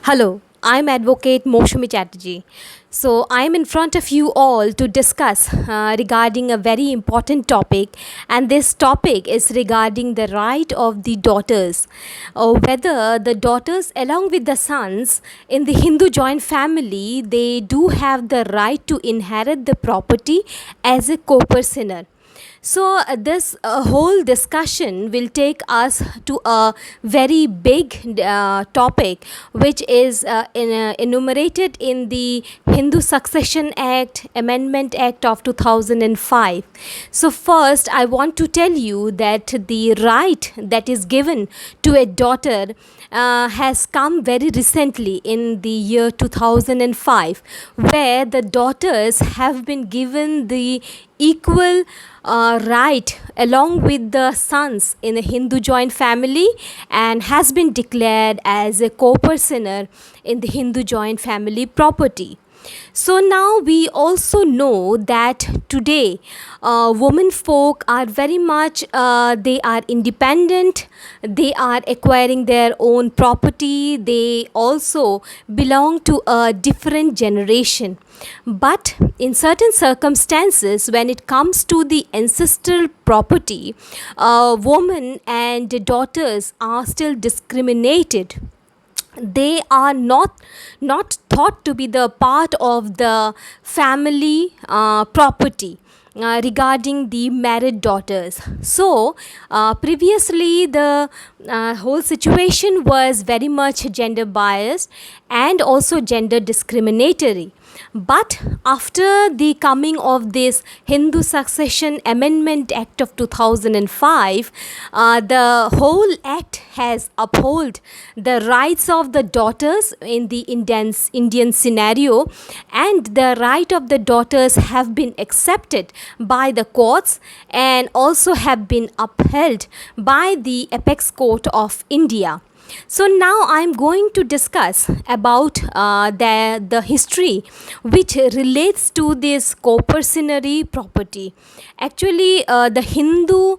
Hello, I'm Advocate Moshumi Chatterjee. So, I'm in front of you all to discuss regarding a very important topic, and this topic is regarding the right of the daughters, or whether the daughters, along with the sons in the Hindu joint family, they do have the right to inherit the property as a co-personer. So, this whole discussion will take us to a very big topic, which is enumerated in the Hindu Succession Act, Amendment Act of 2005. So, first, I want to tell you that the right that is given to a daughter has come very recently in the year 2005, where the daughters have been given the equal right along with the sons in a Hindu joint family and has been declared as a co-personer in the Hindu joint family property. So now we also know that today women folk are very much they are independent, they are acquiring their own property, they also belong to a different generation. But in certain circumstances, when it comes to the ancestral property, women and daughters are still discriminated. They are not thought to be the part of the family property regarding the married daughters. So, previously the whole situation was very much gender biased and also gender discriminatory. But after the coming of this Hindu Succession Amendment Act of 2005, the whole act has upheld the rights of the daughters in the Indian scenario, and the right of the daughters have been accepted by the courts and also have been upheld by the Apex Court of India. So now I'm going to discuss about the history which relates to this co-personary property. Actually, the Hindu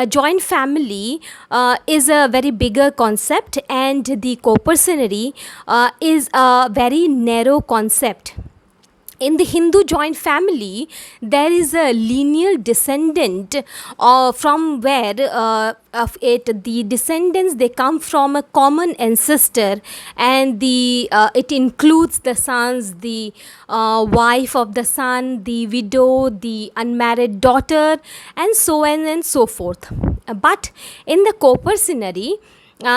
joint family is a very bigger concept, and the co-personary is a very narrow concept. In the Hindu joint family, there is a lineal descendant from where of it the descendants they come from a common ancestor, and the it includes the sons, the wife of the son, the widow, the unmarried daughter, and so on and so forth. But in the co-personary,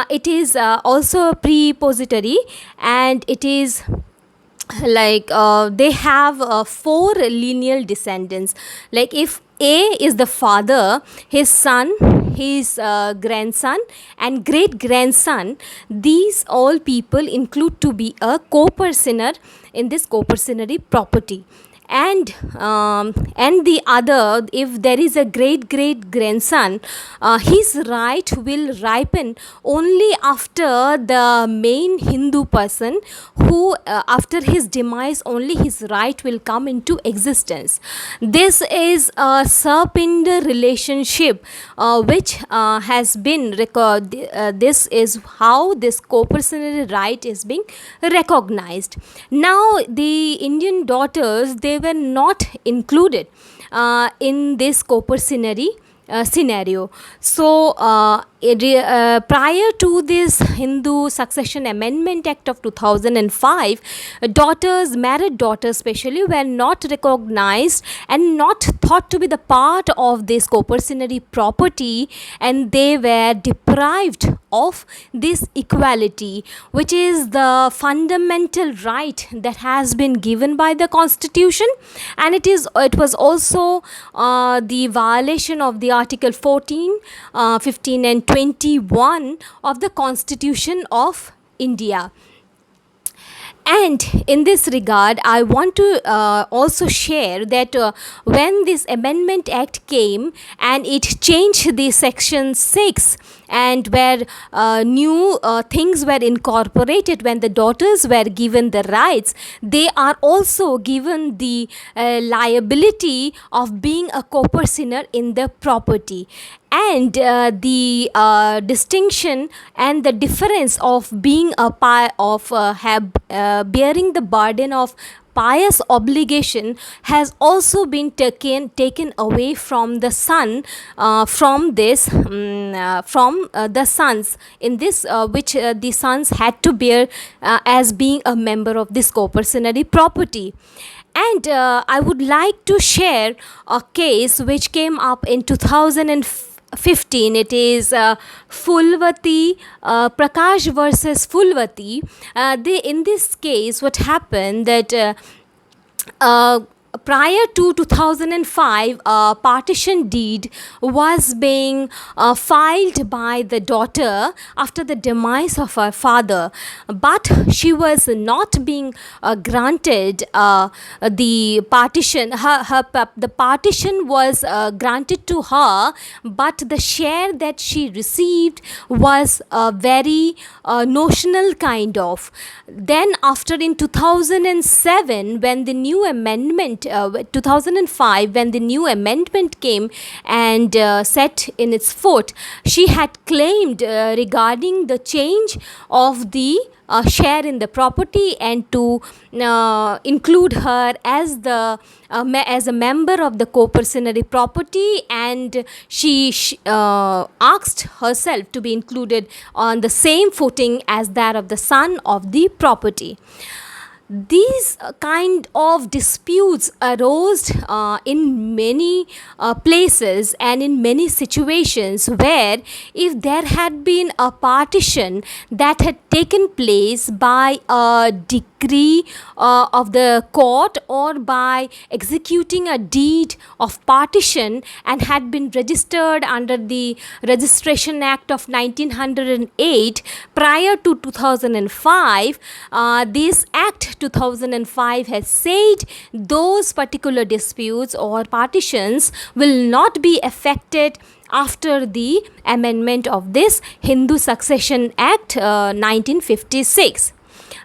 it is also prepository, and it is like they have four lineal descendants. Like if A is the father, his son, his grandson, and great grandson, these all people include to be a co-personer in this co-personary property. And the other, if there is a great great grandson, his right will ripen only after the main Hindu person, who after his demise only his right will come into existence. This is a serpent relationship which has been this is how this co-personary right is being recognized. Now the Indian daughters, they were not included in this co-personary scenario. So, prior to this Hindu Succession Amendment Act of 2005, daughters, married daughters especially, were not recognized and not thought to be the part of this co-personary property, and they were deprived of this equality, which is the fundamental right that has been given by the Constitution, and it was also the violation of the Article 14, 15 and 21 of the Constitution of India. And in this regard, I want to also share that when this Amendment Act came and it changed the Section 6 and where new things were incorporated, when the daughters were given the rights, they are also given the liability of being a co-purchaser in the property. And the distinction and the difference of being a bearing the burden of pious obligation has also been taken away from the son, from the sons in this, which the sons had to bear as being a member of this co-personary property. And I would like to share a case which came up in 2015. It is Fulvati, Prakash versus Fulvati. In this case, what happened that uh, prior to 2005, a partition deed was being filed by the daughter after the demise of her father, but she was not being granted the partition. The partition was granted to her, but the share that she received was a very notional kind of. Then after, in 2007, when the new amendment 2005, when the new amendment came and set in its foot, she had claimed regarding the change of the share in the property, and to include her as as a member of the co-personary property, and she asked herself to be included on the same footing as that of the son of the property. These kind of disputes arose in many places and in many situations, where if there had been a partition that had taken place by a decree of the court, or by executing a deed of partition, and had been registered under the Registration Act of 1908 prior to 2005, this Act 2005 has said those particular disputes or partitions will not be affected after the amendment of this Hindu Succession Act 1956.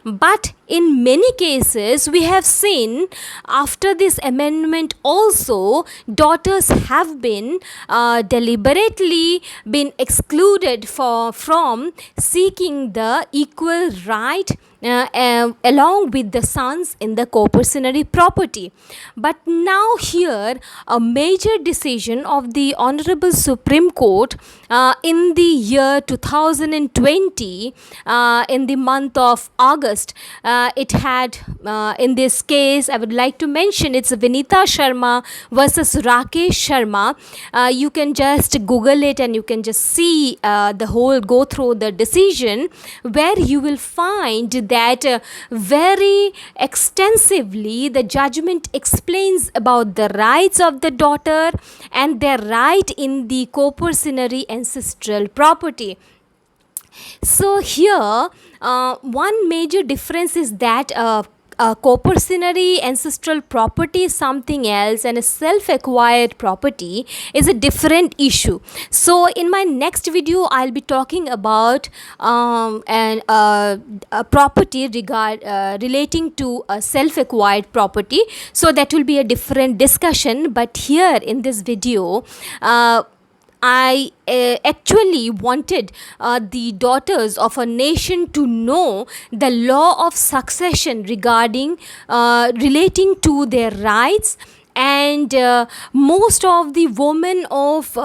But in many cases, we have seen after this amendment also, daughters have been deliberately been excluded from seeking the equal right along with the sons in the co-personary property. But now here, a major decision of the Honorable Supreme Court in the year 2020, in the month of August, it had, in this case, I would like to mention, it's Vinita Sharma versus Rakesh Sharma. You can just Google it and you can just see go through the decision, where you will find that very extensively the judgment explains about the rights of the daughter and their right in the co-personary ancestral property. So here, one major difference is that co-personary ancestral property is something else, and a self-acquired property is a different issue. So in my next video, I'll be talking about a property relating to a self-acquired property. So that will be a different discussion. But here in this video, I actually wanted the daughters of a nation to know the law of succession relating to their rights, and most of the women of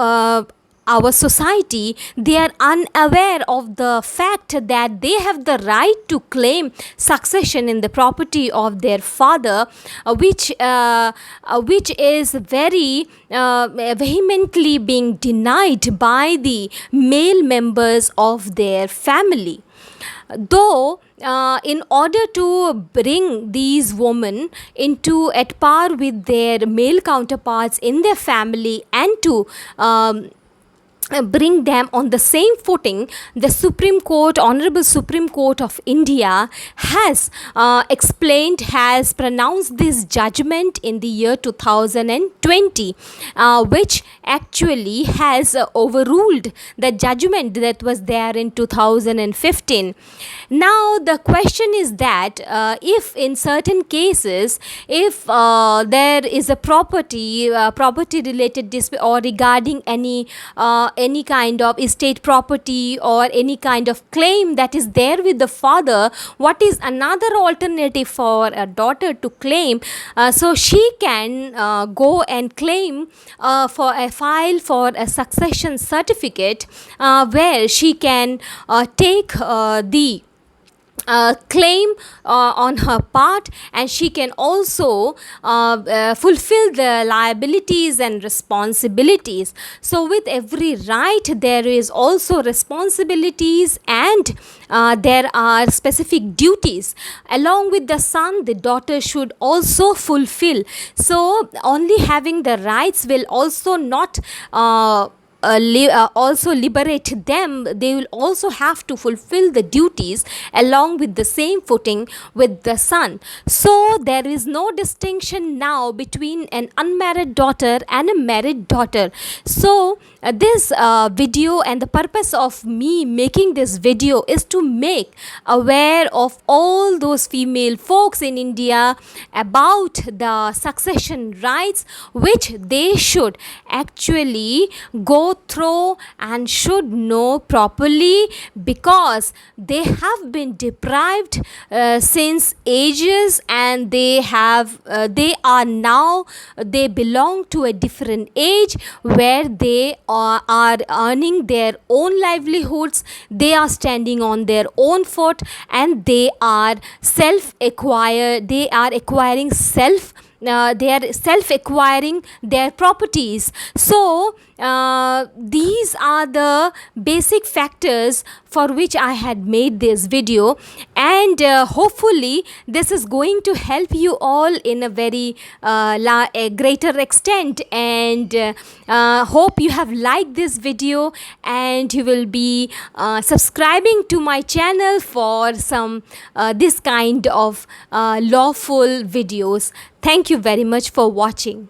our society, they are unaware of the fact that they have the right to claim succession in the property of their father, which is very vehemently being denied by the male members of their family. Though in order to bring these women into at par with their male counterparts in their family, and to bring them on the same footing, the Supreme Court, Honorable Supreme Court of India, has has pronounced this judgment in the year 2020, which actually has overruled the judgment that was there in 2015. Now, the question is that if in certain cases, if there is a property related dispute, or regarding any kind of estate property or any kind of claim that is there with the father, what is another alternative for a daughter to claim? So she can go and claim for a file for a succession certificate, where she can take the claim on her part, and she can also fulfill the liabilities and responsibilities. So with every right, there is also responsibilities, and there are specific duties. Along with the son, the daughter should also fulfill. So only having the rights will also not also liberate them. They will also have to fulfill the duties along with the same footing with the son. So there is no distinction now between an unmarried daughter and a married daughter. So this video, and the purpose of me making this video, is to make aware of all those female folks in India about the succession rights, which they should actually go through and should know properly, because they have been deprived since ages, and they belong to a different age where they are earning their own livelihoods, they are standing on their own foot, and they are acquiring their properties. So these are the basic factors for which I had made this video, and hopefully this is going to help you all in a very a greater extent, and hope you have liked this video, and you will be subscribing to my channel for some this kind of lawful videos. Thank you very much for watching.